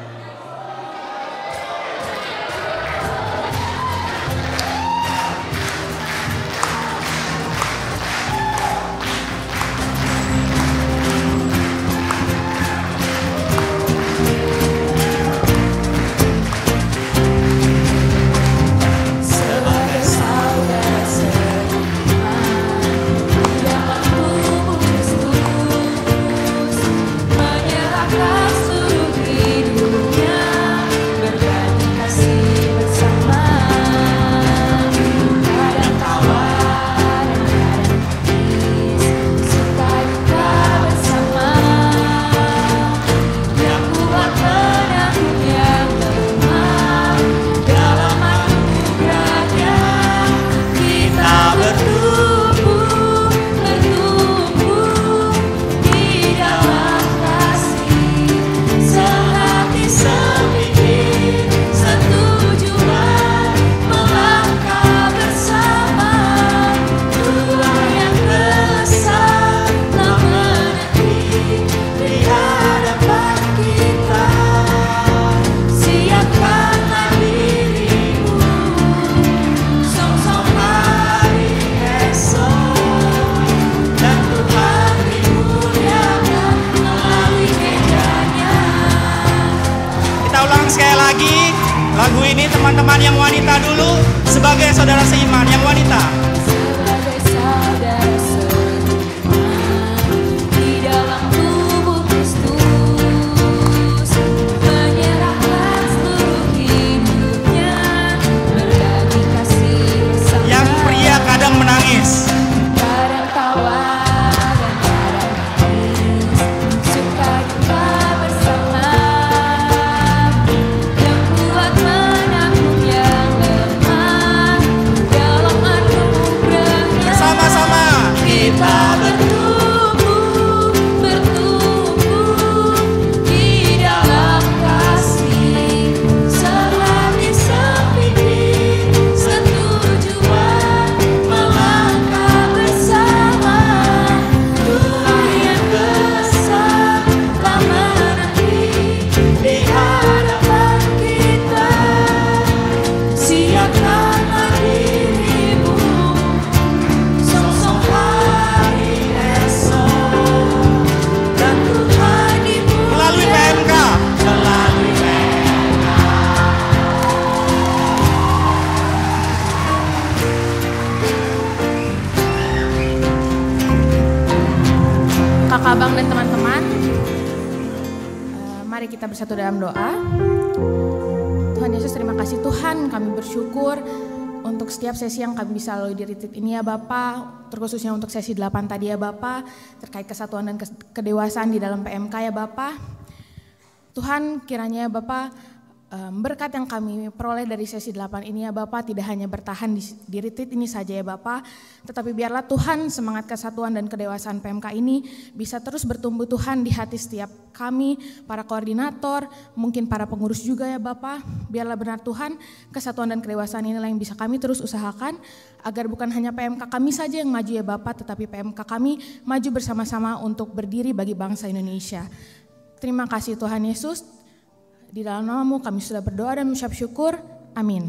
Lagu ini teman-teman yang wanita dulu sebagai saudara seiman yang wanita. Sebagai saudara seiman di dalam tubuh Kristus, menyerahkan seluruh hidupnya, berbagi kasih bersama. Yang pria kadang menangis, kadang tawa dan kadang nangis, suka duka bersama. Kita bertumbuh di dalam kasih, sehati sepikir, setujuan, melangkah bersama. Tuhan yang besar telah menanti di hadapan kita. Siapkanlah dirimu, song-song hari esok, dan Tuhan dipuja melalui PMK. Kakak Bang dan teman-teman, mari kita bersatu dalam doa. Tuhan Yesus, terima kasih Tuhan, kami bersyukur untuk setiap sesi yang kami bisa lalui di retreat ini ya Bapa, terkhususnya untuk sesi 8 tadi ya Bapa, terkait kesatuan dan kedewasaan di dalam PMK ya Bapa. Tuhan, kiranya Bapa, berkat yang kami peroleh dari sesi 8 ini ya Bapa tidak hanya bertahan di retreat ini saja ya Bapa, tetapi biarlah Tuhan semangat kesatuan dan kedewasaan PMK ini bisa terus bertumbuh Tuhan di hati setiap kami, para koordinator, mungkin para pengurus juga ya Bapa. Biarlah benar Tuhan kesatuan dan kedewasaan inilah yang bisa kami terus usahakan agar bukan hanya PMK kami saja yang maju ya Bapa, tetapi PMK kami maju bersama-sama untuk berdiri bagi bangsa Indonesia. Terima kasih Tuhan Yesus. Di dalam nama-Mu kami sudah berdoa dan mengucap syukur. Amin.